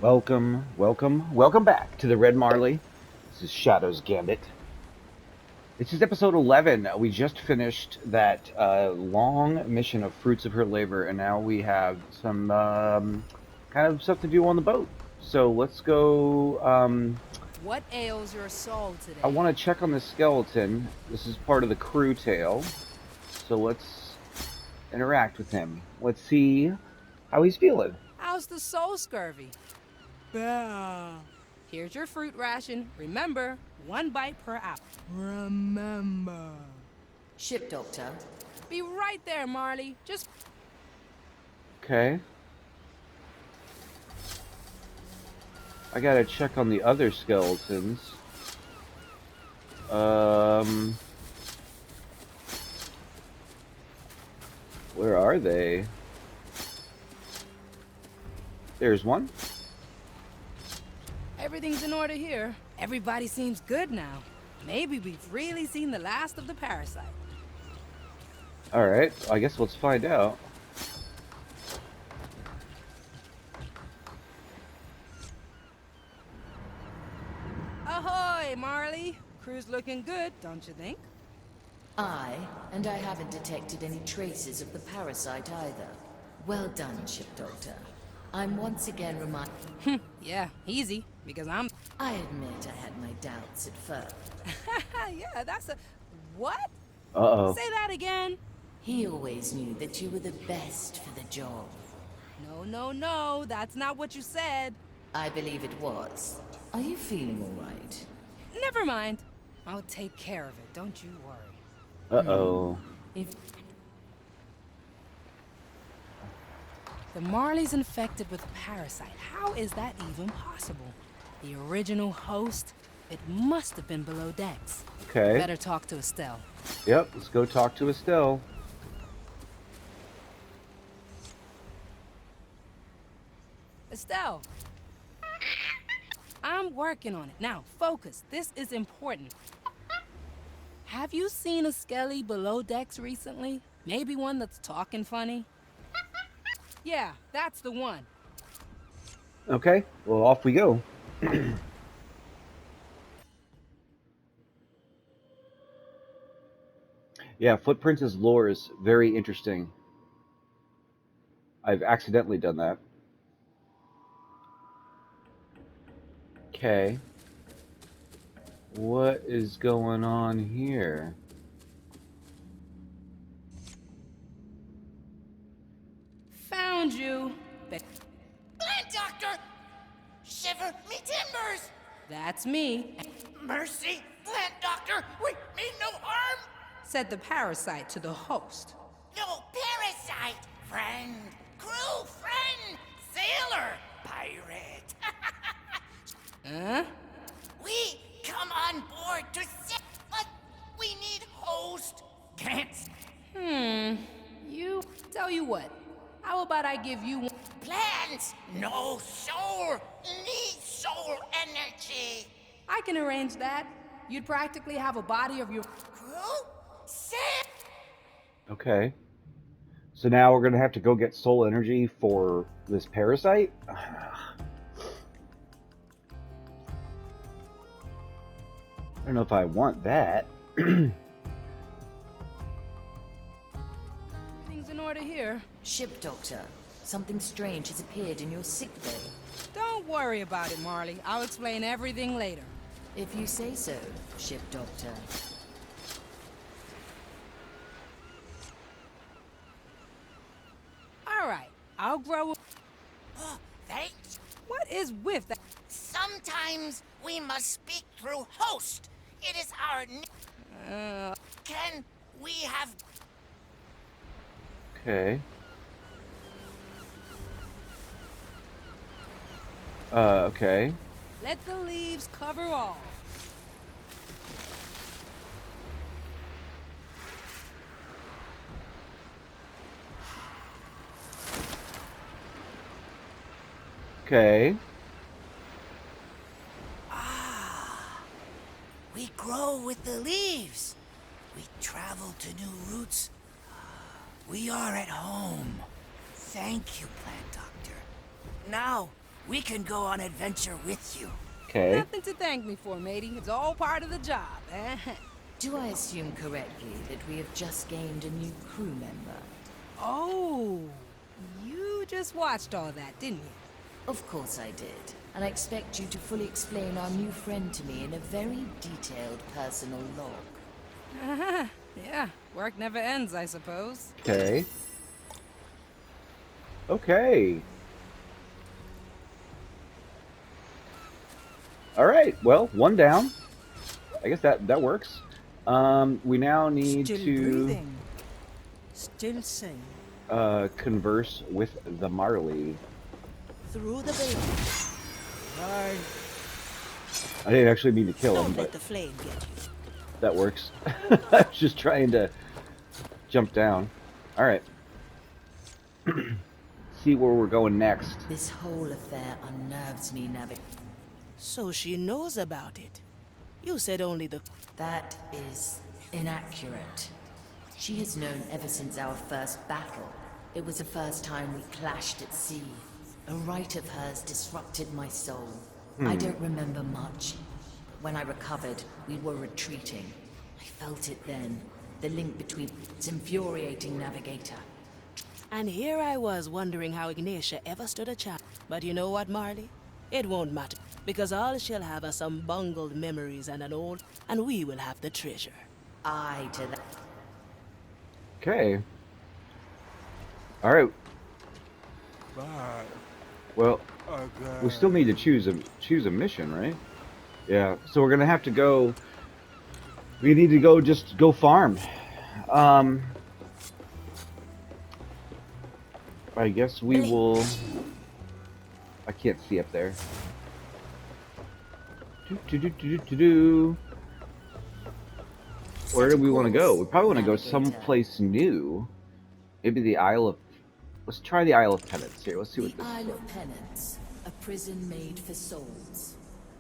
Welcome back to the Red Marley. This is Shadow's Gambit. This is episode 11. We just finished that long mission of Fruits of Her Labor, and now we have some kind of stuff to do on the boat. So let's go. What ails your soul today? I want to check on the skeleton. This is part of the crew tale. So let's interact with him. Let's see how he's feeling. How's the soul scurvy? Bah. Here's your fruit ration. Remember, 1 bite per hour. Remember. Ship doctor. Be right there, Marley. Just... Okay. I gotta check on the other skeletons. Where are they? There's one. Everything's in order here. Everybody seems good now. Maybe we've really seen the last of the parasite. Alright, I guess let's find out. Ahoy, Marley. Crew's looking good, don't you think? And I haven't detected any traces of the parasite either. Well done, ship doctor. I'm once again reminded. Yeah, easy, because I'm... I admit I had my doubts at first. Yeah, that's a... What? Uh-oh. Say that again. He always knew that you were the best for the job. No, that's not what you said. I believe it was. Are you feeling all right? Never mind. I'll take care of it, don't you worry. Uh-oh. If The Marley's infected with a parasite. How is that even possible? The original host? It must have been below decks. Okay. Better talk to Estelle. Yep, let's go talk to Estelle. Estelle! I'm working on it. Now, focus. This is important. Have you seen a skelly below decks recently? Maybe one that's talking funny? Yeah, that's the one. Okay, well, off we go. Yeah, Footprints as lore is very interesting. I've accidentally done that. Okay. What is going on here? Found you. Plant doctor! Shiver me timbers! That's me, Mercy, plant doctor! We mean no harm! said the parasite to the host. No parasite! Friend, crew, friend, sailor, pirate! Huh? We come on board to sit, but we need host. Can't Tell you what. How about I give you one? plans, no soul, need soul energy. I can arrange that. You'd practically have a body of your... Crew, sail. Okay. So now we're gonna have to go get soul energy for this parasite? I don't know if I want that. Things in order here. ship doctor, something strange has appeared in your sick bay. Don't worry about it, Marley. I'll explain everything later. If you say so, ship doctor. All right, I'll grow... Oh, thanks. What is with that? Sometimes we must speak through host. It is our... Can we have... Okay. Okay. Let the leaves cover all. Okay. We grow with the leaves. We travel to new routes. We are at home. Thank you, plant doctor. Now, we can go on adventure with you. Okay. Nothing to thank me for, matey. It's all part of the job, eh? Do I assume correctly that we have just gained a new crew member? Oh, you just watched all that, didn't you? Of course I did. And I expect you to fully explain our new friend to me in a very detailed personal log. Yeah, work never ends, I suppose. Okay. Okay. All right. Well, one down. I guess that works. We now need Still to breathing. Still sane. converse with the Marley. Through the baby. Hard. I didn't actually mean to kill him, Don't let but the flame get you. that works. I was just trying to jump down. All right. See where we're going next. This whole affair unnerves me, So she knows about it. You said only the... That is inaccurate. She has known ever since our first battle. It was the first time we clashed at sea. A rite of hers disrupted my soul. I don't remember much. When I recovered, we were retreating. I felt it then. The link between... It's infuriating, Navigator. And here I was wondering how Ignatia ever stood a chance. But you know what, Marley? It won't matter. Because all she'll have are some bungled memories and an old... And we will have the treasure. Aye to that. Okay. All right. Well, we still need to choose a mission, right? Yeah. So we're gonna have to go. We need to go farm. I guess we will. I can't see up there. Where do we want to go? We probably want to go someplace new. Maybe the Isle of... Let's try the Isle of Penance here. Let's see what The this is. Isle of Penance, a prison made for souls.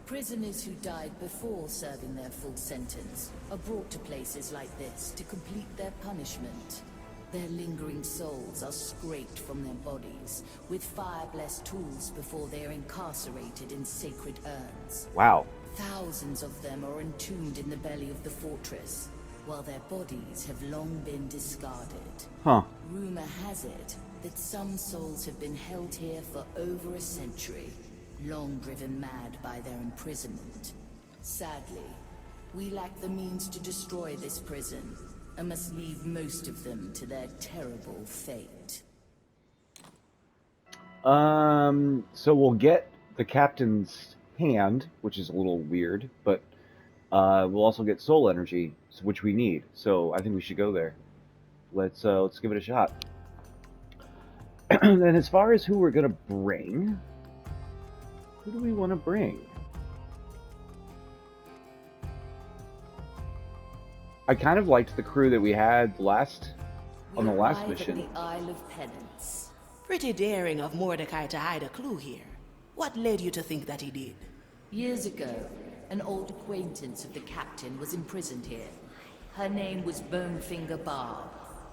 Prisoners who died before serving their full sentence are brought to places like this to complete their punishment. Their lingering souls are scraped from their bodies with fire-blessed tools before they are incarcerated in sacred urns. Wow. Thousands of them are entombed in the belly of the fortress, while their bodies have long been discarded. Huh. Rumor has it that some souls have been held here for over a century, long driven mad by their imprisonment. Sadly, we lack the means to destroy this prison, and must leave most of them to their terrible fate. So we'll get the captain's hand, which is a little weird, but we'll also get soul energy, which we need. So I think we should go there. Let's give it a shot. And as far as who we're gonna bring, who do we want to bring? I kind of liked the crew that we had on the last mission. At the Isle of Penance. Pretty daring of Mordecai to hide a clue here. What led you to think that he did? Years ago, an old acquaintance of the captain was imprisoned here. Her name was BONEFINGER Barb.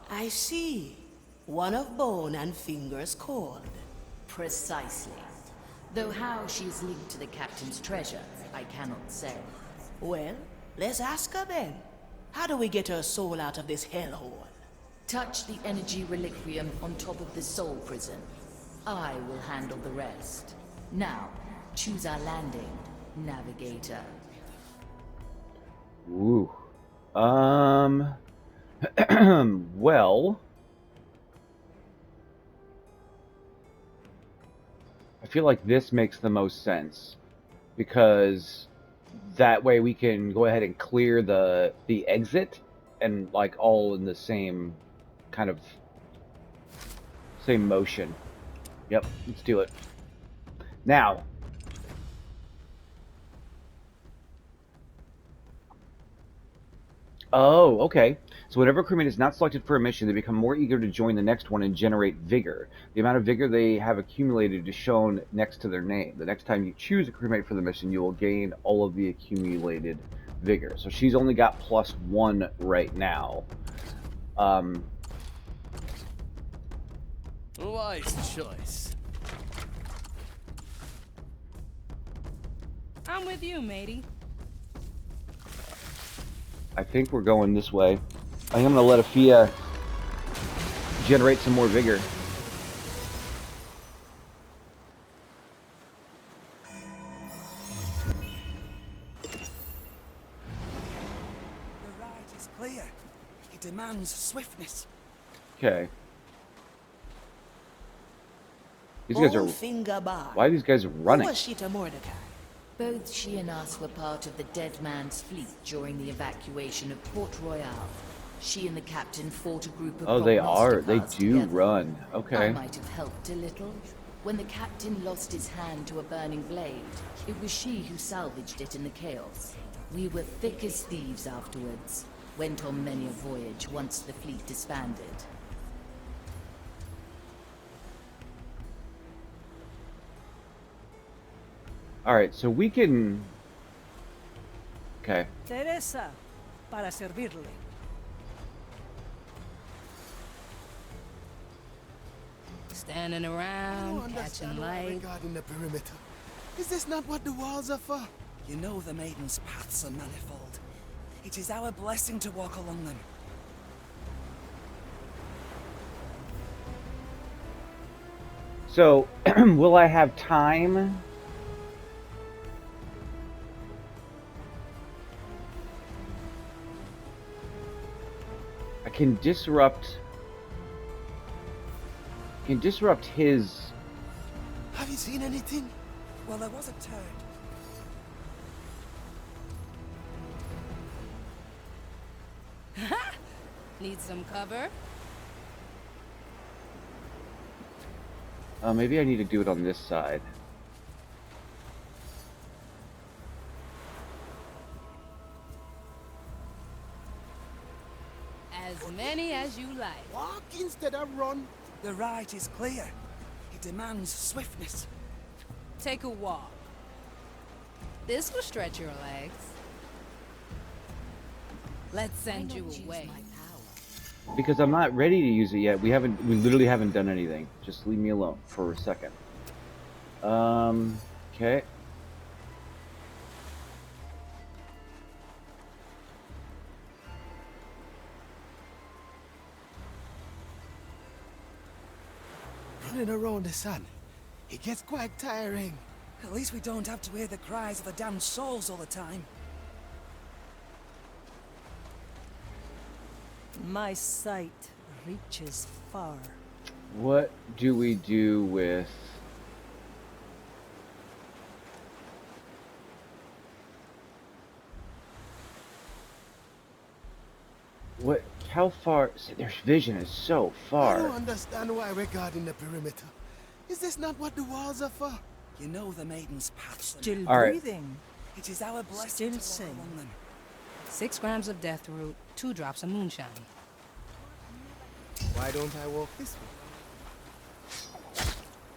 I see. One of Bone and Finger's called. Precisely. Though how she is linked to the captain's treasure, I cannot say. Well, let's ask her then. How do we get her soul out of this hellhole? Touch the energy reliquium on top of the soul prison. I will handle the rest. Now, choose our landing, Navigator. Ooh. Well, I feel like this makes the most sense, because that way we can go ahead and clear the exit, and like all in the same kind of same motion. Yep, let's do it. Now, oh, okay. So whenever a crewmate is not selected for a mission, they become more eager to join the next one and generate vigor. The amount of vigor they have accumulated is shown next to their name. The next time you choose a crewmate for the mission, you will gain all of the accumulated vigor. So she's only got +1 right now. Wise choice. I'm with you, matey. I think we're going this way. I think I'm gonna let Afia generate some more vigor. The right is clear. It demands swiftness. Okay. These guys are. BONEFINGER bar. Why are these guys Who running? was she to Mordecai? Both she and us were part of the Dead Man's fleet during the evacuation of Port Royal. She and the captain fought a group of Oh, they are. They prognosticators do together. run. I Okay. might have helped a little. When the captain lost his hand to a burning blade, it was she who salvaged it in the chaos. We were thick as thieves afterwards. Went on many a voyage once the fleet disbanded. All right. So we can. Okay. Teresa, para servirle. Standing around, catching light. Regarding the perimeter. Is this not what the walls are for? You know the maiden's paths are manifold. It is our blessing to walk along them. So, will I have time? I can disrupt. Can disrupt his. Have you seen anything? Well, there was a turd. Need some cover? Maybe I need to do it on this side. As many as you like. Walk instead of run. The right is clear. It demands swiftness. Take a walk. This will stretch your legs. Let's send you away. Because I'm not ready to use it yet. We literally haven't done anything. Just leave me alone for a second. Okay. Running around the sun. It gets quite tiring. At least we don't have to hear the cries of the damned souls all the time. My sight reaches far. What do we do with... What? How far? See, their vision is so I don't far. understand why we're guarding the perimeter. Is this not what the walls are for? You know the maiden's paths are Still All right. breathing. It is our blessing to Still walk sane. along them. 6 grams of death root, 2 drops of moonshine. Why don't I walk this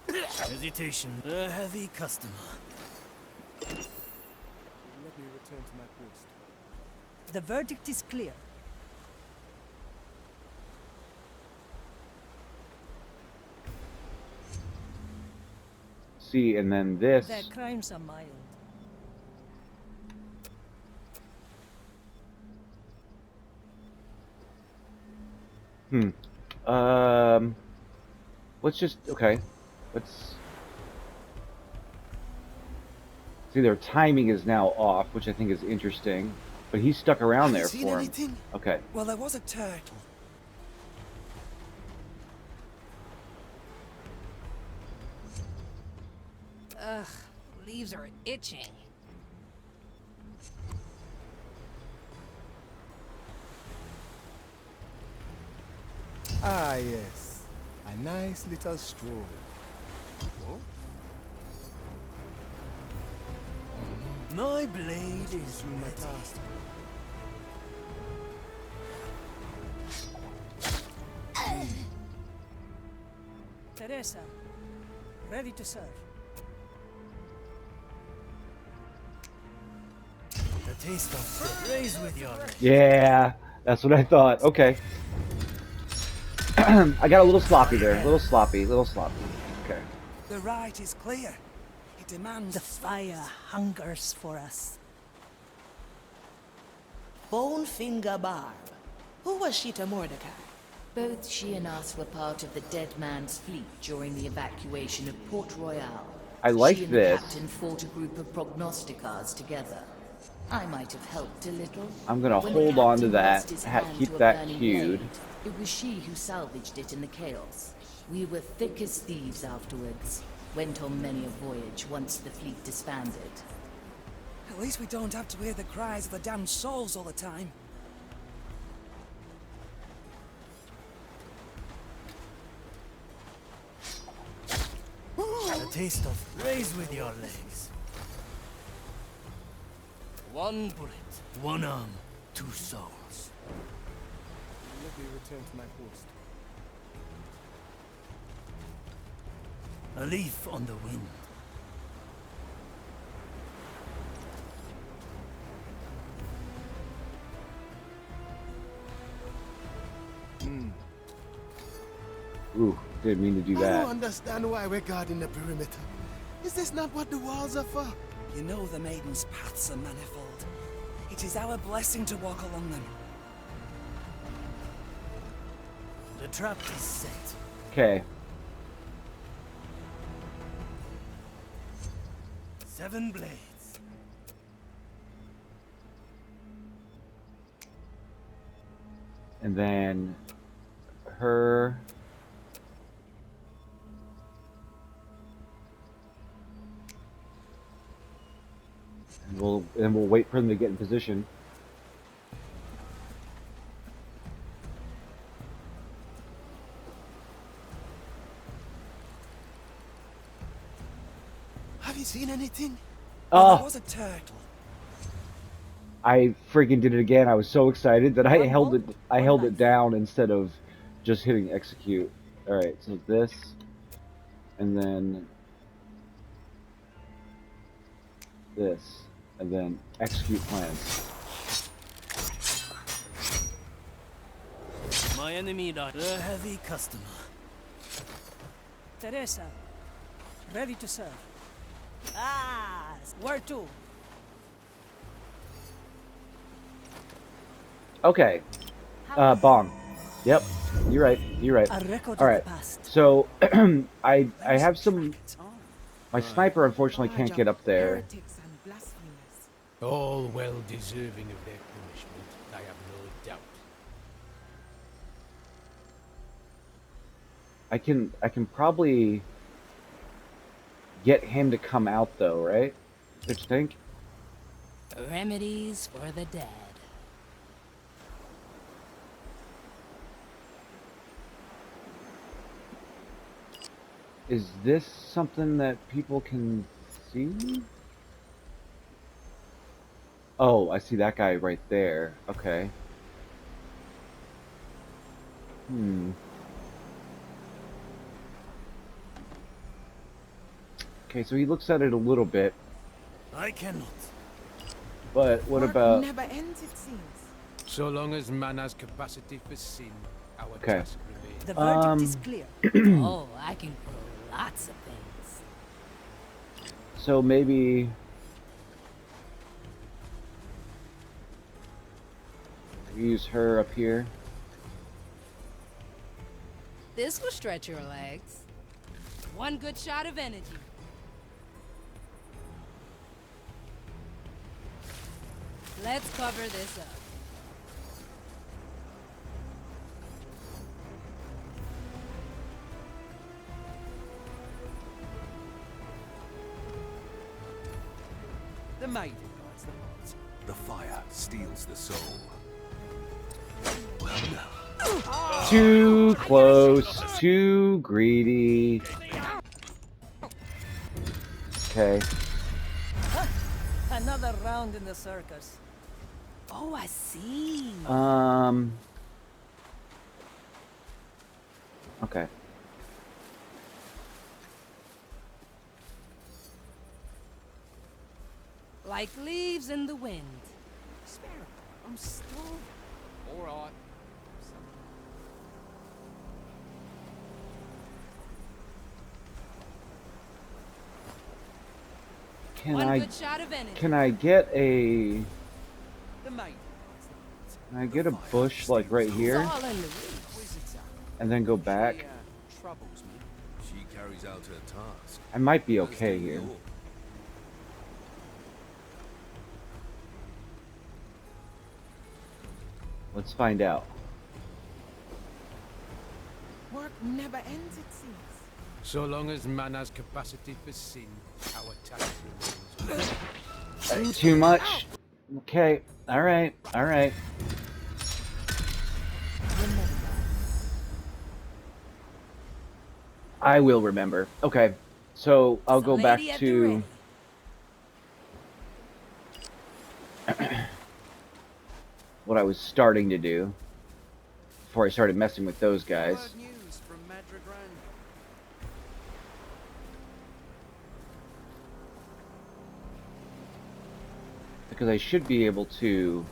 way? Hesitation. A heavy customer. Let me return to my post. The verdict is clear. See, and then this. Their crimes are mild. Let's just, okay. Let's see, their timing is now off, which I think is interesting. But he's stuck around there Have you seen for him. anything? Okay. Well, there was a turtle. Ugh, leaves are itching. Ah, yes. A nice little stroll. Oh? My blade is Through my ready. task. Teresa, ready to serve. The taste of raised with your Yeah, that's what I thought. Okay. I got a little sloppy there. A little sloppy, little sloppy. Okay. The right is clear. It demands. The fire hungers for us. BONEFINGER Barb. Who was she to Mordecai? Both she and us were part of the Dead Man's fleet during the evacuation of Port Royal. I like she and this. The captain fought a group of prognosticars together. I might have helped a little. I'm gonna When the hold on to captain that. lost his hand Keep to a that burning queued. blade, it was she who salvaged it in the chaos. We were thick as thieves afterwards. Went on many a voyage once the fleet disbanded. At least we don't have to hear the cries of the damned souls all the time. A taste of raise with your legs. One bullet, one arm, two souls. Let me return to my post. A leaf on the wind. Ooh, didn't mean to do I don't that. understand why we're guarding the perimeter. Is this not what the walls are for? You know the maiden's paths are manifold. It is our blessing to walk along them. The trap is set. Okay. 7 blades. And then her. And we'll wait for them to get in position. Have you seen anything? There Oh, was a turtle. I freaking did it again. I was so excited that I One held more, it. I one held knife. it down instead of just hitting execute. All right, so this, and then this, and then execute plans. My enemy died. A heavy customer. Teresa, ready to serve. Ah, where to? Okay, Bong. Yep, you're right. You're right. A record All of right. the past. So I have some. My sniper unfortunately can't get up there. All well deserving of their punishment, I have no doubt. I can probably get him to come out though, right? Don't you think? Remedies for the dead. Is this something that people can see? Oh, I see that guy right there. Okay. Okay, so he looks at it a little bit, I cannot. but what about... never ends, it seems. So long as man has capacity for sin, our Okay. task remains. The verdict is clear. Oh, I can grow lots of things. So maybe... use her up here. This will stretch your legs. One good shot of energy. Let's cover this up. The maiden guides the paths. The fire steals the soul. Well, now. Too close, too greedy. Okay. Another round in the circus. Oh, I see. Okay. Like leaves in the wind. Spare. I'm still. All right. One good shot of energy. Can I get a... The main. Can I get a bush like right here? All in the reach. And then go back? She troubles me. She carries out her task. I might be okay here. Let's find out. Work never ends, it seems. So long as man has capacity for sin, our task remains. Too much? Okay. Alright. Alright. I will remember. Okay. So I'll go back to... what I was starting to do before I started messing with those guys. Word news from Madrigal. Because I should be able to...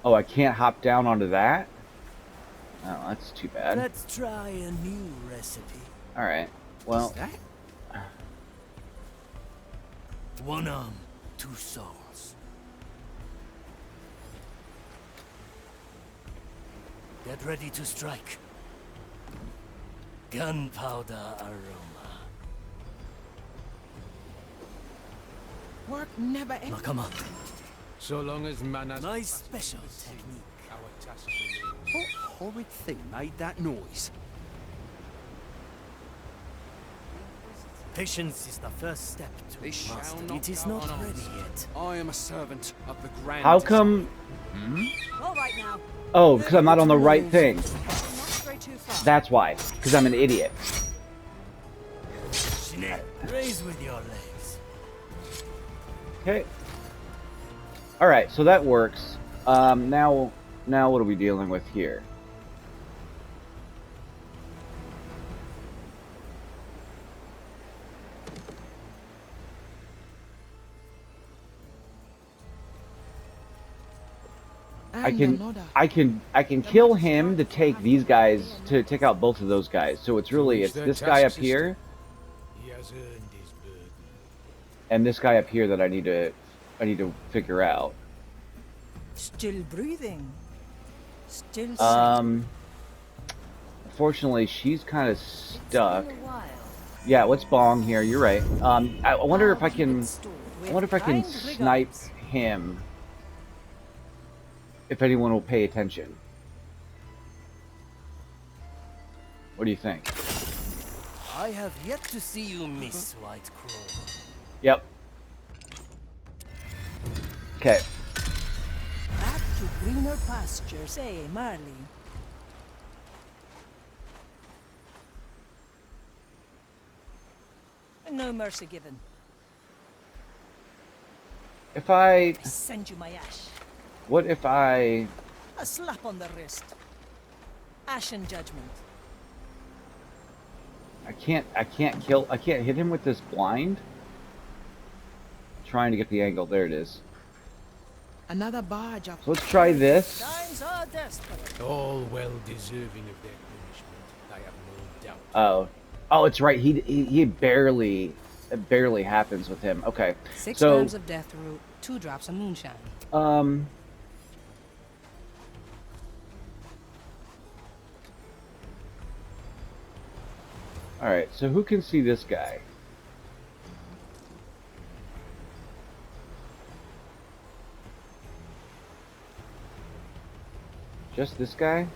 Oh, I can't hop down onto that? Oh, that's too bad. Let's try a new recipe. Alright. Well... One arm, two souls. Get ready to strike. Gunpowder aroma. Work never ends. Now come on. So long as man has My capacity special for sin, technique. our task remains. What horrid thing made that noise? Patience is the first step to This shall mastery. not It is go not ready unanswered. yet. I am a servant of the Grand. How come... All right now. Oh, because I'm not on the right thing. Not stray too far. That's why. Because I'm an idiot. Snap. Raise with your legs. Okay. Alright, so that works. Now what are we dealing with here? I can kill him to take these guys, to take out both of those guys. So it's really, it's this guy up here He has earned his burden. and this guy up here that I need to figure out. Still breathing. Still Unfortunately, she's kind of It's stuck. been a while. Yeah, what's Bong here? You're right. I wonder if I can snipe him. If anyone will pay attention. What do you think? I have yet to see you miss White Crow. Yep. Okay. back to greener pastures, eh, Marley? No mercy given. If I... I send you my ash. What if I... A slap on the wrist. Ashen judgment. I can't hit him with this blind? Trying to get the angle. There it is. Another barge up. So let's try this. Times are desperate. All well deserving of their punishment, I have no doubt. Oh, it's right. He barely, it barely happens with him. Okay. 6 so, grams of death root, 2 drops of moonshine. Alright, so who can see this guy? Just this guy?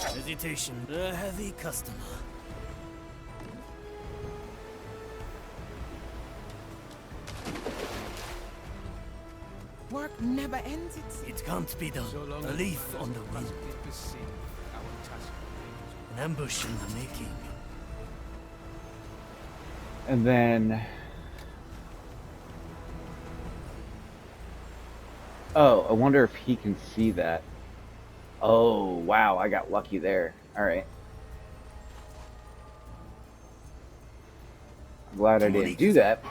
Hesitation. A heavy customer. Work never ends. It can't be done. So long A as leaf man on has the wind. capacity for sin, our task remains. An ambush in the making. And then... Oh, I wonder if he can see that. Oh, wow, I got lucky there. Alright. I'm glad I didn't do that.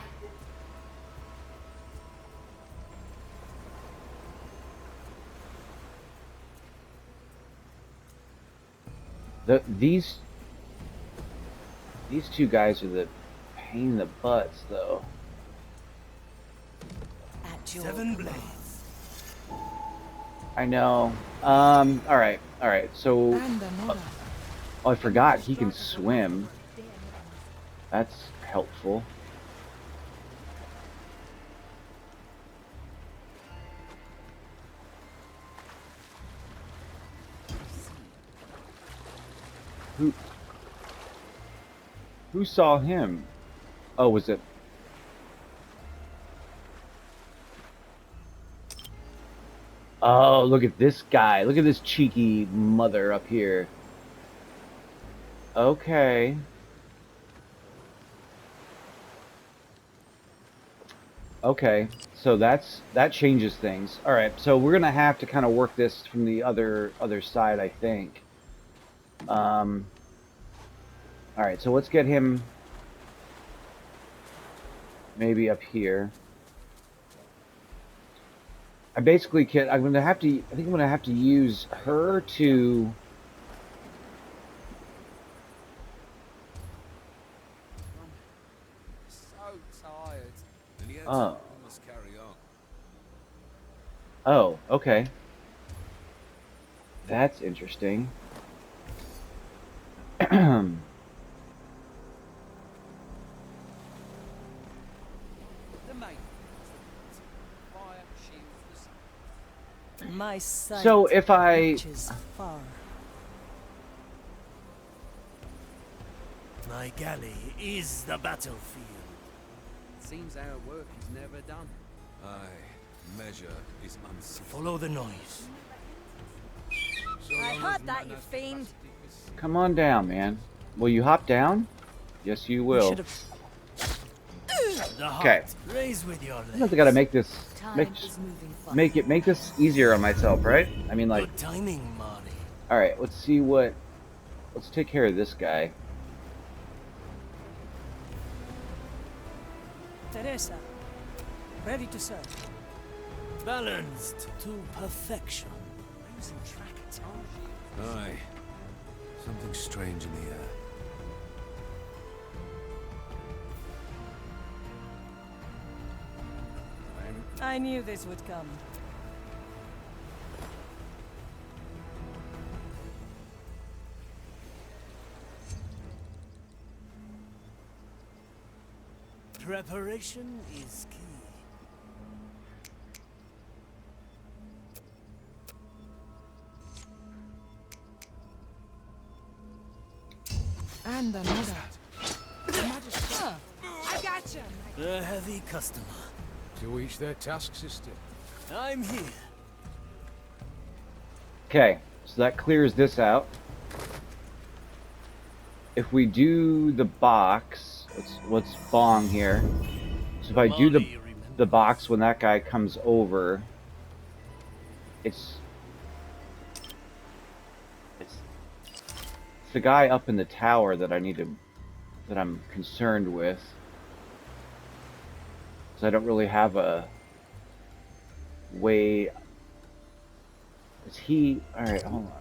These These two guys are the pain in the butts, though. At your 7 command. blades. I know. Alright, alright, so... And another. Oh, I forgot, he can swim. That's helpful. Who saw him? Oh, was it... Oh, look at this guy. Look at this cheeky mother up here. Okay. Okay, so that changes things. All right, so we're gonna have to kind of work this from the other side, I think. All right, so let's get him maybe up here. I basically can. I'm gonna have to. I think I'm gonna have to use her to. So tired. And yet, Oh. we must carry on. Oh, okay. That's interesting. The main fire shields the sun. My sight So if I reaches far. My galley is the battlefield. Seems our work is never done. Aye, measure is unseen. Follow the noise. So I long heard as that, you Mana's fiend. capacity for sin- come on down, man. Will you hop down? Yes, you will. The heart. Okay. Raise with your I legs. think I gotta make this Time is moving fast. make this easier on myself, right? I mean, like, Good timing, Marty. all right. Let's see what. Let's take care of this guy. Teresa, ready to serve. Balanced to perfection. Losing track of time. Aye, something strange in the air. I knew this would come. Preparation is key. And another. I gotcha. A heavy customer. To each their task, sister. I'm here. Okay, so that clears this out. If we do the box, let's bong here. So if I do the box when that guy comes over, it's the guy up in the tower that that I'm concerned with. So I don't really have a way. Is he? All right, hold on.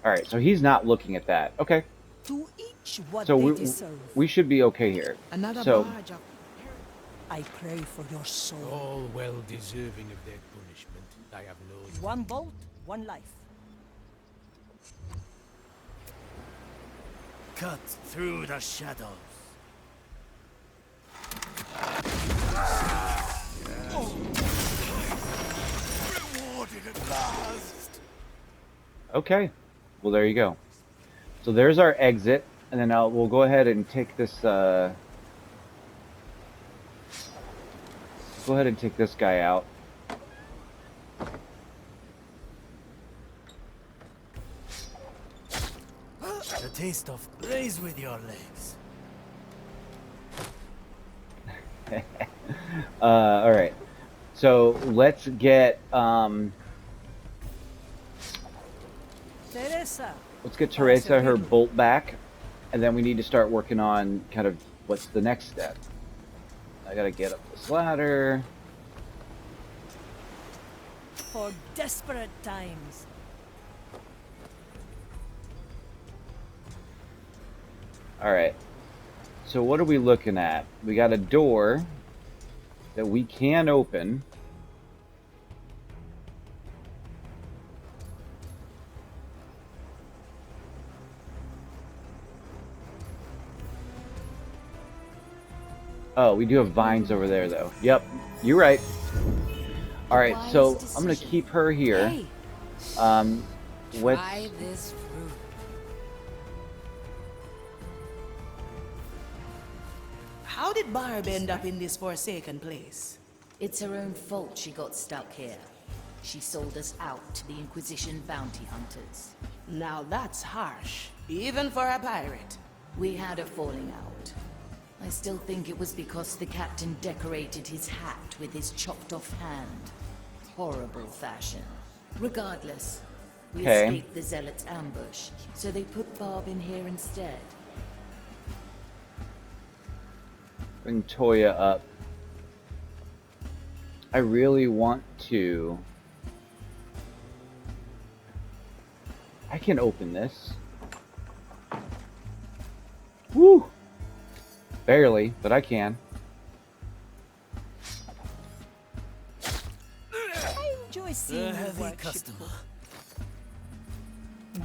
All right, so he's not looking at that. Okay, To each what so they deserve. we should be okay here. Another So barge of... I pray for your soul. All well deserving of their punishment. I have no. One bolt, one life. Cut through the shadows. Rewarded at last. okay, well there you go. So there's our exit, and then we'll go ahead and take this. Go ahead and take this guy out. The taste of raise with your legs. All right. So let's get Teresa. let's get Teresa her bolt back, and then we need to start working on kind of what's the next step. I gotta get up this ladder. for desperate times. Alright. So what are we looking at? We got a door that we can open. Oh, we do have vines over there, though. Yep, you're right. Alright, so I'm going to keep her here. Hey, Let's... try this fruit. How did Barb end up in this forsaken place? It's her own fault she got stuck here. She sold us out to the Inquisition bounty hunters. Now that's harsh, even for a pirate. We had a falling out. I still think it was because the captain decorated his hat with his chopped off hand. Horrible fashion. Regardless, we escaped the Zealot's ambush, so they put Barb in here instead. Bring Toya up. I really want to... I can open this. Woo! Barely, but I can. I enjoy seeing you heavy work, customer. shipboard.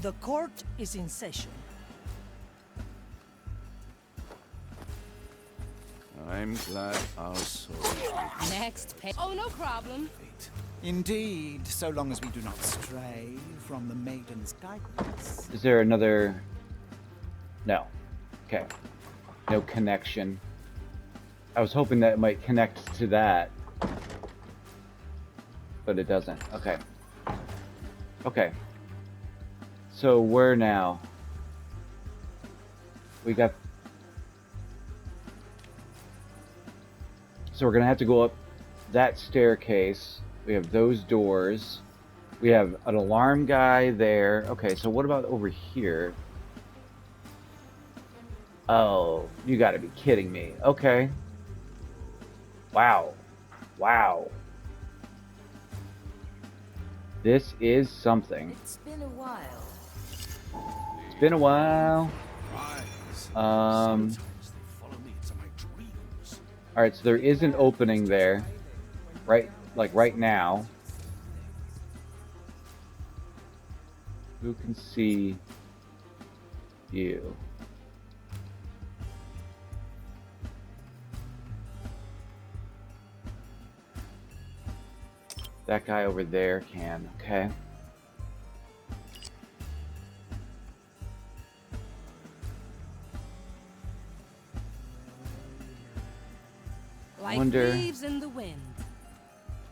The court is in session. I'm glad our souls Next page. Oh, no problem. Indeed, so long as we do not stray from the maiden's guidance. Is there another... No. Okay. No connection. I was hoping that it might connect to that. But it doesn't. Okay. Okay. So where now? We got... So we're gonna have to go up that staircase. We have those doors. We have an alarm guy there. Okay, so what about over here? Oh, you gotta be kidding me. Okay. Wow. Wow. This is something. It's been a while. It's been a while. Alright, so there is an opening there. Right, like right now. Who can see you? That guy over there can, okay. Like Wonder... leaves in the wind.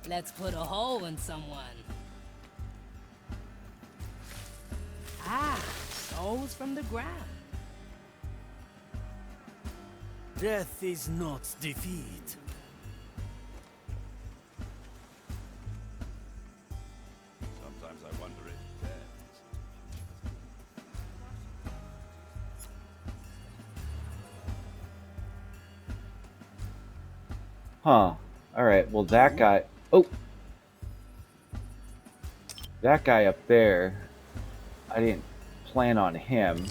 Let's put a hole in someone. Ah, souls from the ground. Death is not defeat. Sometimes I wonder if death Huh. Alright, well that guy... Oh! That guy up there, I didn't plan on him.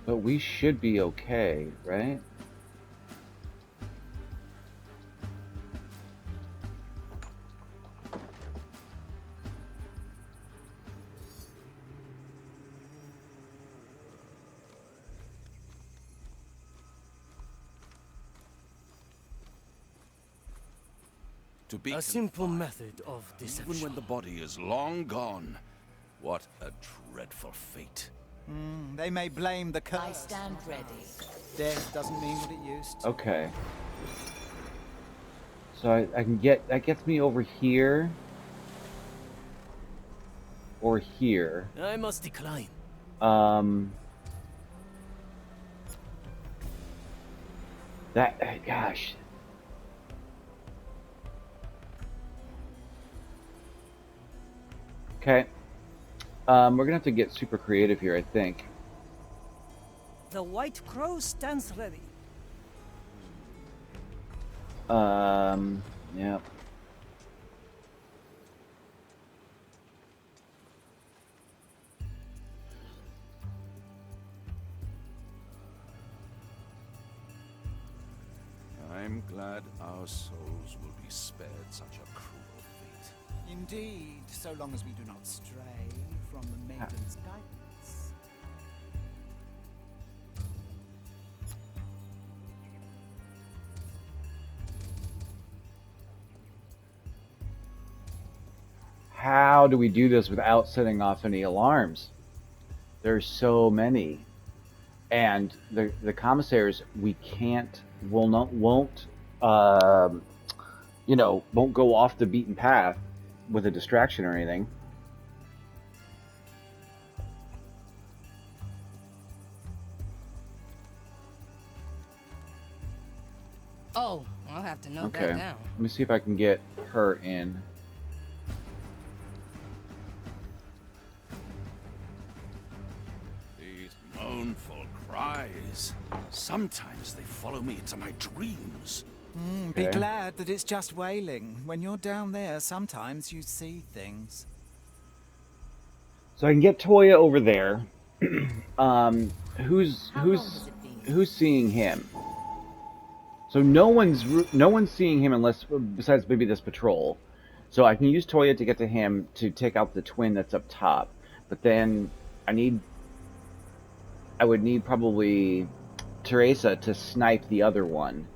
But we should be okay, right? to be A simple confined, method of deception. even when the body is long gone. What a dreadful fate. They may blame the curse. I stand ready. Death doesn't mean what it used to. Okay. So I can get... That gets me over here. Or here. I must decline. That... Gosh. Okay. We're gonna have to get super creative here, I think. The White Crow stands ready. Yeah. I'm glad our souls will be spared such a cruel fate. Indeed, so long as we do not stray from the maiden's guidance. How do we do this without setting off any alarms? There's so many. And the commissaires, we can't, won't you know, won't go off the beaten path with a distraction or anything. Oh, I'll have to note Okay, that down. let me see if I can get her in. These mournful cries. Sometimes they follow me into my dreams. Be glad that it's just wailing. When you're down there, sometimes you see things. So I can get Toya over there. Who's seeing him? So no one's seeing him unless besides maybe this patrol. So I can use Toya to get to him to take out the twin that's up top. But then I would need probably Teresa to snipe the other one.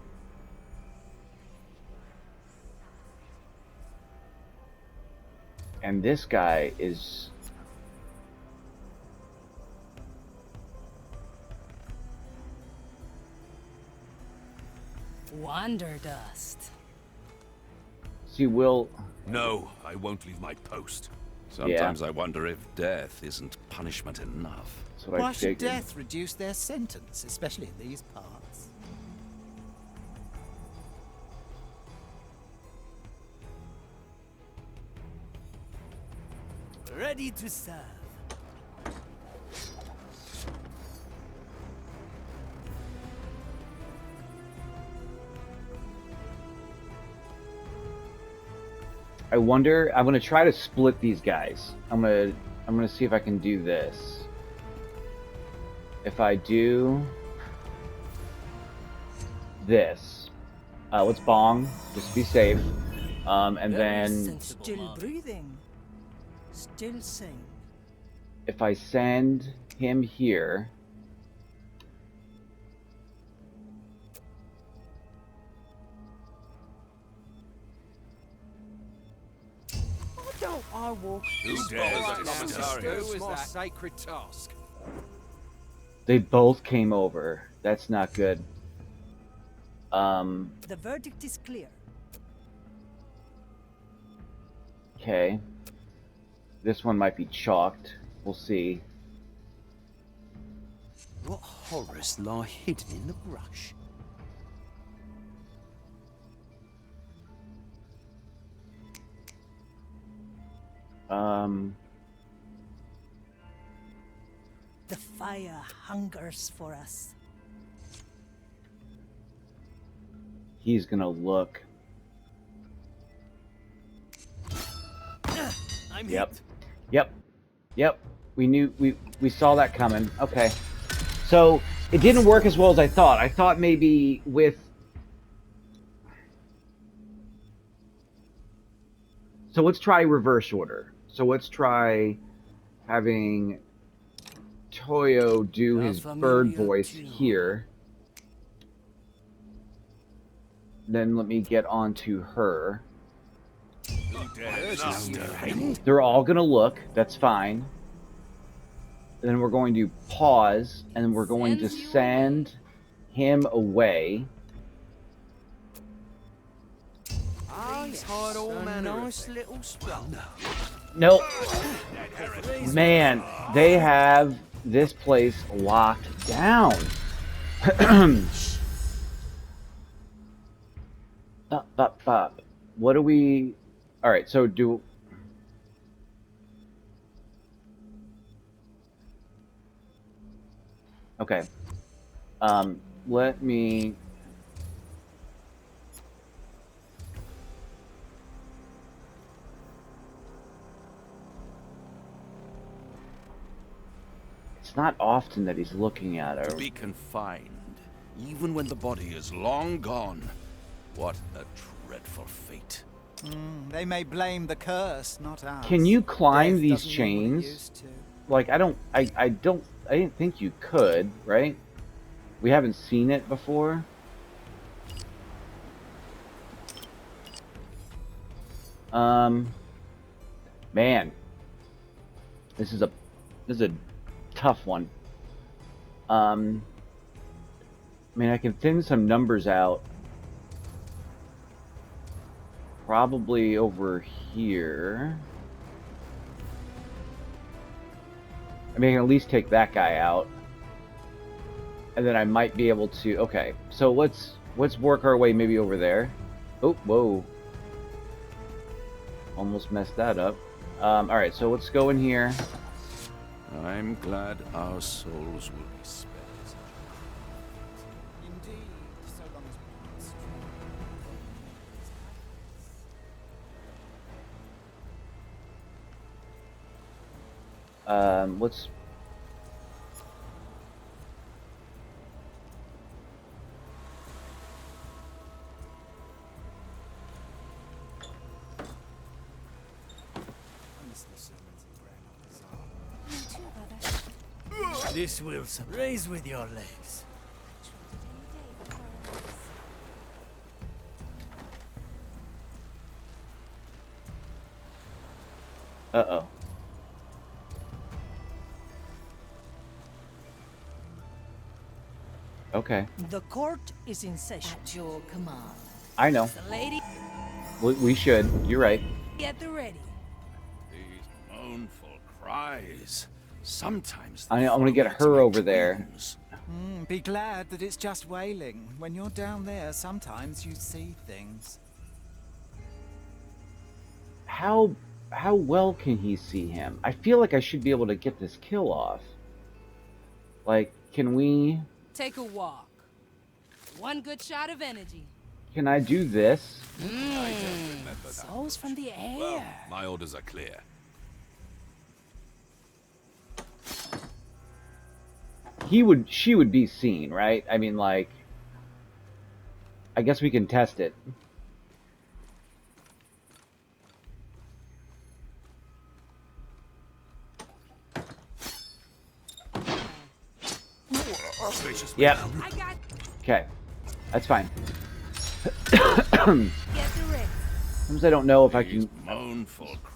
And this guy is... Wanderlust. See, Will... No, I won't leave my post. Sometimes I wonder if death isn't punishment enough. Why should death reduce their sentence, especially in these parts? Ready to serve. I wonder. I'm gonna try to split these guys. I'm gonna see if I can do this. If I do this, let's bong just to be safe, and then Still breathing. Still sane. if I send him here. Don't I walk? Who dares to commentary? Who was that sacred task? They both came over. That's not good. The verdict is clear. Okay. This one might be chalked. We'll see. What horrors lie hidden in the brush? The fire hungers for us. He's gonna look. I'm Yep. Yep. We saw that coming. Okay. So it didn't work as well as I thought. I thought maybe with... So let's try reverse order. So let's try having Toyo do his bird voice here. Then let me get on to her. They're all gonna look. That's fine. And then we're going to pause, and then we're going to send him away. Oh, yes. A nice little spell. Nope. Man, they have this place locked down. What do we... Alright, so do... Okay. Let me... It's not often that he's looking at her. To be confined, even when the body is long gone. What a dreadful fate. They may blame the curse, not us. Can you climb Death these doesn't mean what it chains? used to. Like, I didn't think you could, right? We haven't seen it before. Man. This is a tough one. I mean, I can thin some numbers out. Probably over here. I mean, I can at least take that guy out. And then I might be able to... Okay, so let's work our way maybe over there. Oh, whoa. Almost messed that up. Alright, so let's go in here. I'm glad our souls will be spared. Indeed, so long as we don't stray. Let's... This Wilson. Raise with your legs. Uh-oh. Okay. The court is in session. At your command. I know. The lady, We should. You're right. at the ready. These mournful cries. Sometimes I want to get her over there. Be glad that it's just wailing. When you're down there, sometimes you see things. How well can he see him? I feel like I should be able to get this kill off. Like, can we... Take a walk. One good shot of energy. Can I do this? Souls from the air. Well, my orders are clear. She would be seen, right? I mean, like... I guess we can test it. Yep. Okay. That's fine. Sometimes I don't know if I can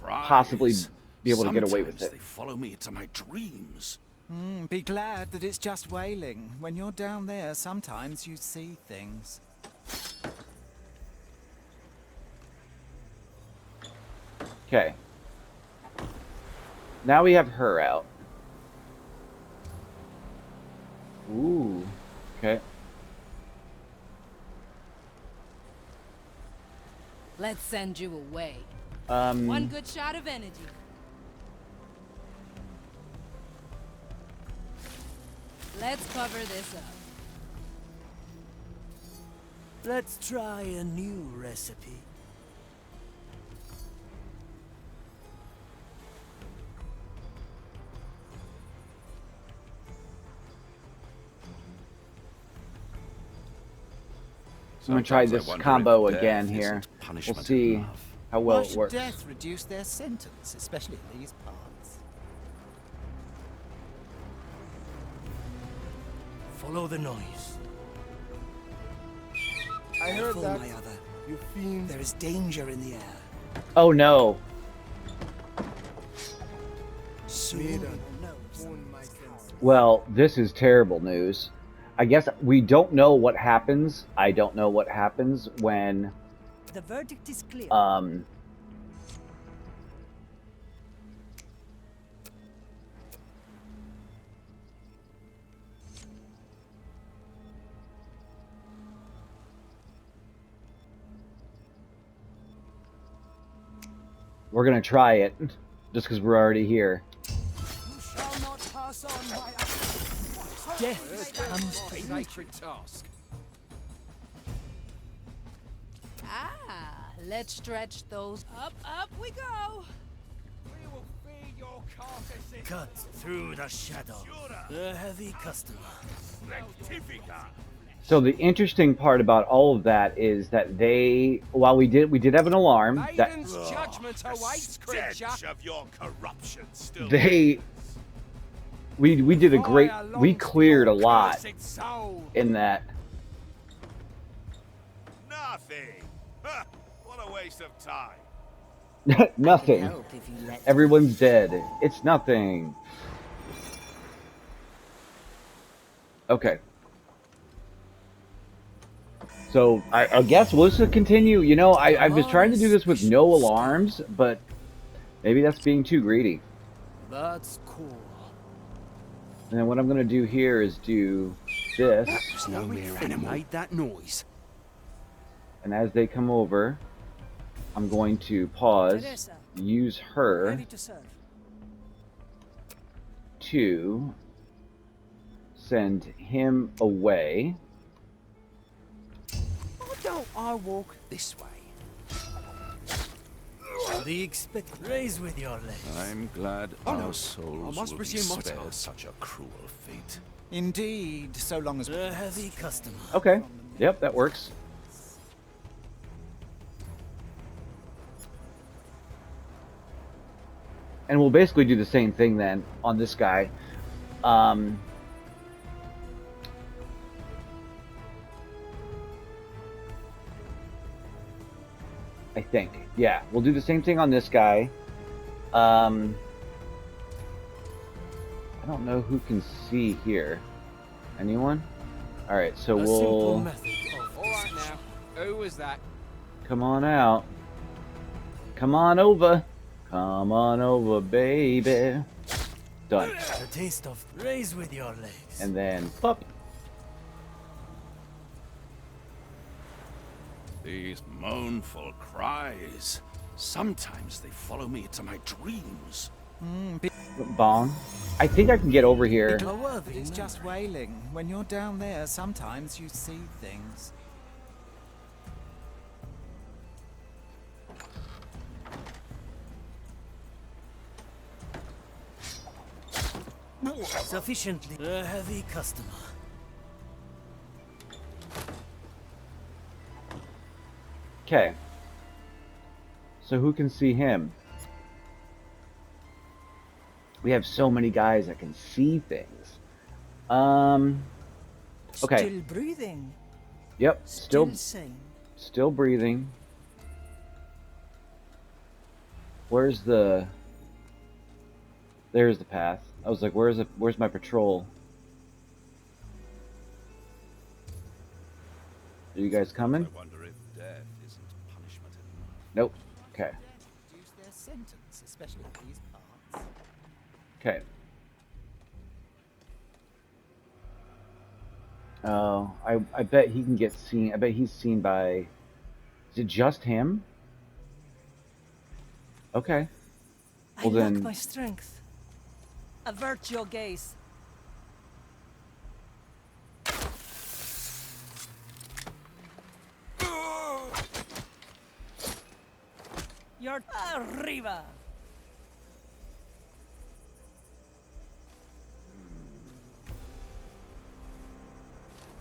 possibly be able to get away with it. They follow me into my dreams. Be glad that it's just wailing. When you're down there, sometimes you see things. Okay. Now we have her out. Ooh. Okay. Let's send you away. Um. One good shot of energy. Let's cover this up. Let's try a new recipe. I'm gonna try this combo again here. We'll see how well it works. Death reduce their sentence, especially in these parts. Follow the noise. I heard Careful, that. my other. You fiend. There is danger in the air. Oh no. Soon. Well, this is terrible news. I guess we don't know what happens. I don't know what happens when The verdict is clear. we're gonna try it just because we're already here. You shall not pass on my Death comes to meet you. Sacred task. Ah, let's stretch those. Up we go. We will feed your carcasses. Cut through the shadow. A heavy customer. So the interesting part about all of that is that they, while we did have an alarm that Maiden's judgment awaits, creature. Of your corruption still. we did a great, we cleared a lot in that. Nothing. Huh, what a waste of time. Nothing. Help if you let Everyone's dead. It's nothing. Okay. So I guess we'll just continue. You know, I was trying to do this with no alarms, but maybe that's being too greedy. That's cool. And then what I'm going to do here is do this. There's no mere animal made that noise. And as they come over, I'm going to pause, Teresa, use her ready to serve. to send him away. Why don't I walk this way? The expect raise with your legs. I'm glad our souls I must will be resume my spared task. such a cruel fate. Indeed, so long as A heavy customer. Okay. Yep, that works. And we'll basically do the same thing then on this guy. I think. Yeah, we'll do the same thing on this guy. I don't know who can see here. Anyone? Alright, so A simple we'll... method of All right now. Who was that? Come on out. Come on over. Come on over, baby. Done. the taste of raise with your legs. And then, pop. These mournful cries. Sometimes they follow me into my dreams. Bong. I think I can get over here. It's just wailing. When you're down there, sometimes you see things. Sufficiently a heavy customer. Okay. So who can see him? We have so many guys that can see things. Okay. Still breathing. Yep. Still sane. Still breathing. Where's the... There's the path. I was like, where's my patrol? Are you guys coming? I wonder if death isn't punishment enough. Nope. Okay. Reduce their sentence, especially in these parts. Okay. Oh, I bet he can get seen. I bet he's seen by... Is it just him? Okay. Well I lack then... my strength. Avert your gaze. You're arriba.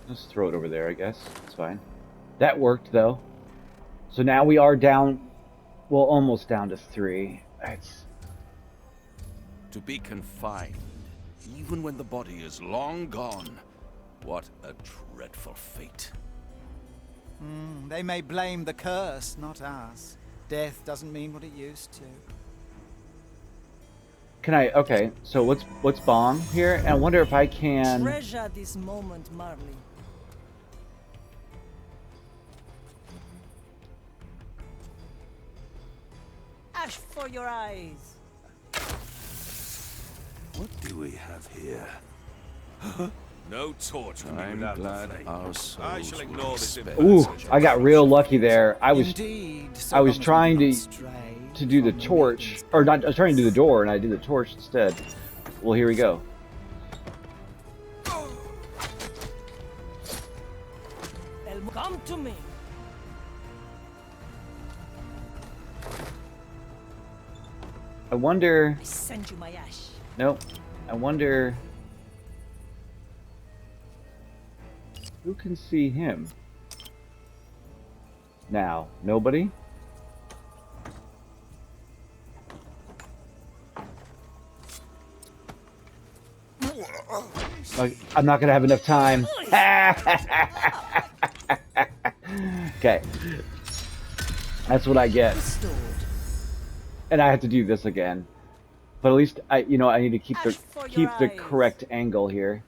Just throw it over there, I guess. It's fine. That worked, though. So now we are down... Well, almost down to 3. It's... To be confined, even when the body is long gone. What a dreadful fate. They may blame the curse, not us. Death doesn't mean what it used to. Can I... Okay, so what's bomb here? And I wonder if I can... Treasure this moment, Marley. Ash for your eyes. What do we have here? No torture. I'm glad our souls I shall ignore this. Ooh, I got real lucky there. I was Indeed, I was trying to do the torch, or not. I was trying to do the door, and I did the torch instead. Well, here we go. Come to me. I wonder... I send you my ash. Nope. I wonder... Who can see him? Now, nobody? Like, I'm not gonna have enough time. Okay. That's what I get. And I have to do this again. But at least I need to keep the correct angle here.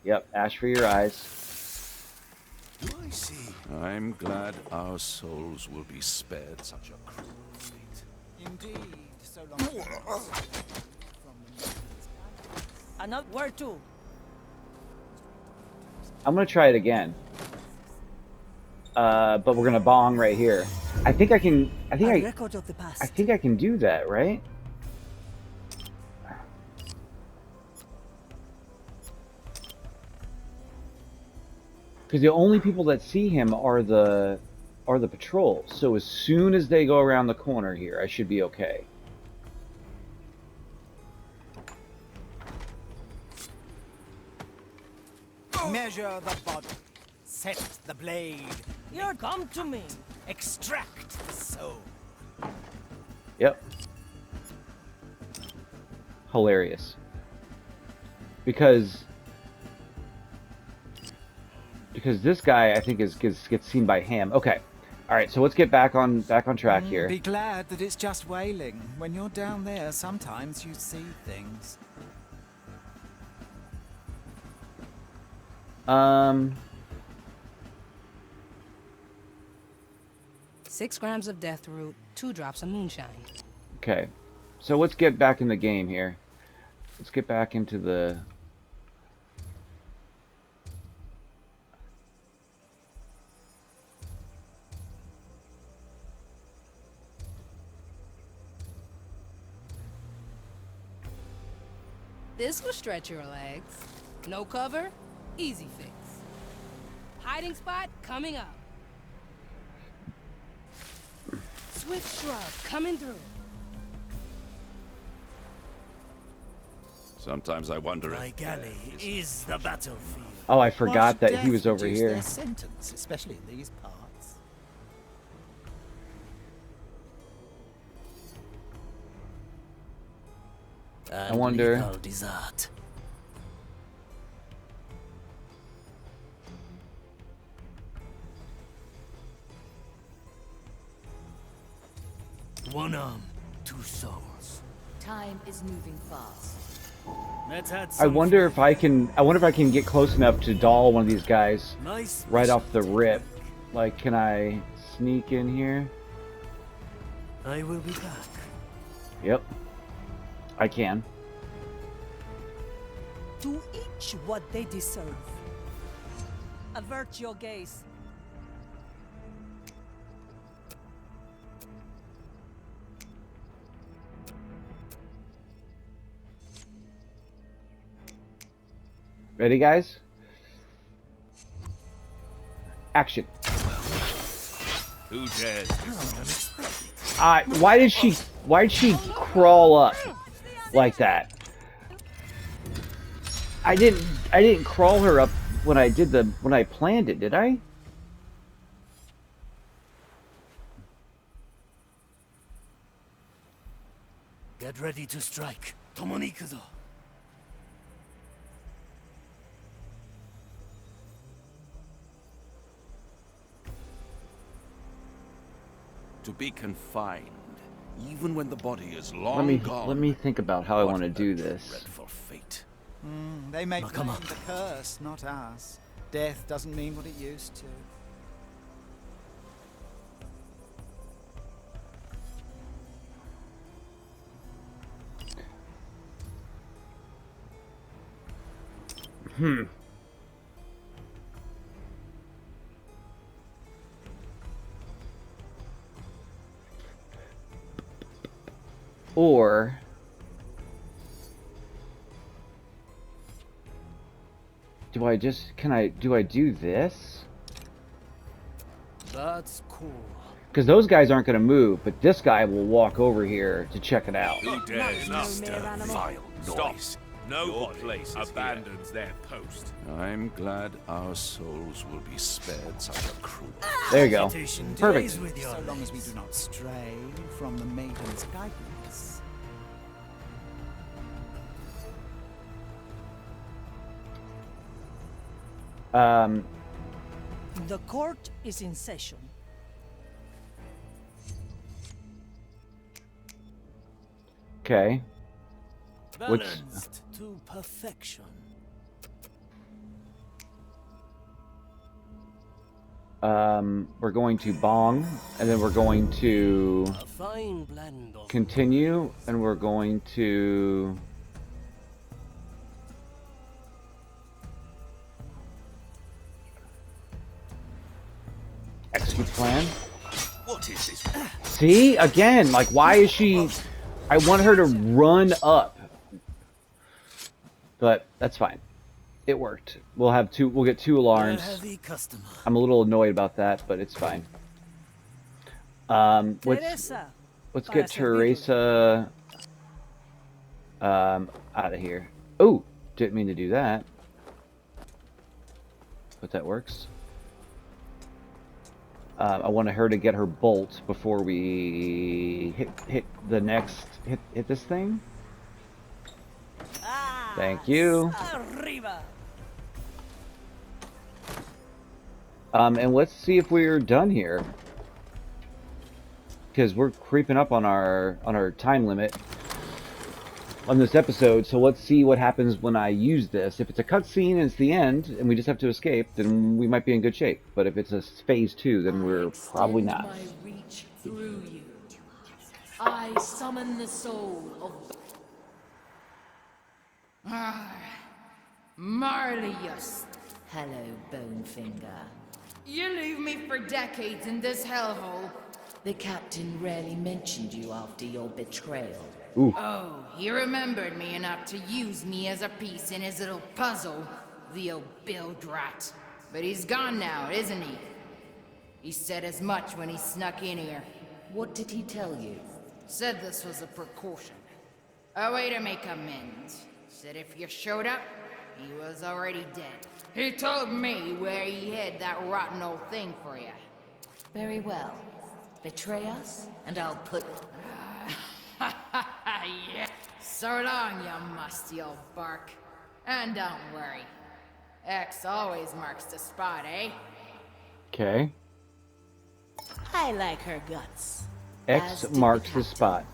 Yep, ash for your eyes. I see. I'm glad our souls will be spared such a cruel fate. Indeed, so long. Another word too. I'm gonna try it again. But we're gonna bong right here. I think I can. I think I can do that, right? Because the only people that see him are the patrol. So as soon as they go around the corner here, I should be okay. Measure the body. Set the blade. You're come to me. Extract the soul. Yep. Hilarious. Because this guy, I think, gets seen by Ham. Okay. All right. So let's get back on track here. Be glad that it's just wailing. When you're down there, sometimes you see things. 6 grams of death root, 2 drops of moonshine. Okay. So let's get back in the game here. Let's get back into the... This will stretch your legs. No cover, easy fix. Hiding spot coming up. Swift shrub coming through. Sometimes I wonder My if galley is the battlefield. Oh, I forgot that Death he was over reduce here. their sentence, especially in these parts. I wonder... Lethal dessert. One arm, 2 souls. Time is moving fast. Let's add I some wonder if I can get close enough to doll one of these guys nice right off the rip. Like, can I sneak in here? I will be back. Yep. I can. To each what they deserve. Avert your gaze. Ready, guys? Action. who dares? Why did she crawl up like that? I didn't crawl her up when I planned it, did I? Get ready to strike. Tomonikuzo. To be confined, even when the body is long gone. Let me think about how I want to do this. Dreadful fate. They may blame the curse, not us. Death doesn't mean what it used to. Or do I do this? That's cool. Because those guys aren't going to move, but this guy will walk over here to check it out. Who dares disturb animal. vile noise? Nobody abandons their post. I'm glad our souls will be spared such a cruel. There you go. Meditation Perfect. days with your So long as we legs. do not stray from the maiden's guidance. The court is in session. Okay. Balanced to perfection. We're going to bong, and then we're going to A fine blend of continue, and we're going to execute plan. What is this? See, again, like, why is she? I want her to run up, but that's fine. It worked. We'll have two. We'll get 2 alarms. heavy customer. I'm a little annoyed about that, but it's fine. Teresa. Let's para get servirle. Teresa out of here. Oh, didn't mean to do that, but that works. I wanted her to get her bolt before we hit the next hit this thing. Thank you. Arriba. And let's see if we're done here, because we're creeping up on our time limit on this episode. So let's see what happens when I use this. If it's a cutscene and it's the end, and we just have to escape, then we might be in good shape. But if it's a phase 2, then we're probably not. My reach through you. I summon the soul of Marlius, Hello, Bonefinger. you leave me for decades in this hellhole. The captain rarely mentioned you after your betrayal. Ooh. Oh, he remembered me enough to use me as a piece in his little puzzle, the old bilge rat. But he's gone now, isn't he? He said as much when he snuck in here. What did he tell you? Said this was a precaution. A way to make amends. Said if you showed up, he was already dead. He told me where he hid that rotten old thing for you. Very well. Betray us, and I'll put... Yeah. So long, you musty old bark. And don't worry. X always marks the spot, eh? Okay. I like her guts. X marks the spot.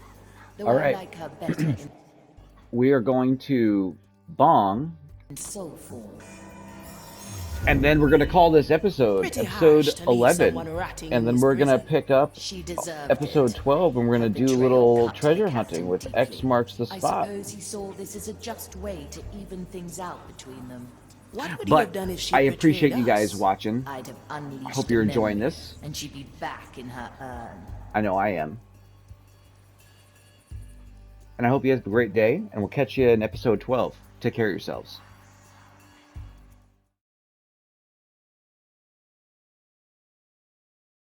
Though All I right. like her better in We are going to bong, soul form. and then we're going to call this episode Pretty episode harsh to leave 11, someone rotting and in then his we're going to prison. pick up She deserved episode it. 12, and we're going to do a Betrayal little cut treasure the hunting captain with deeply. X marks the I spot. suppose he saw this as a just way to even things out between them. What would you have But done if she I betrayed appreciate you guys us? watching. I'd have unleashed Hope you're a enjoying memory, this. and she'd be back in her urn. I know I am. And I hope you have a great day, and we'll catch you in episode 12. Take care of yourselves.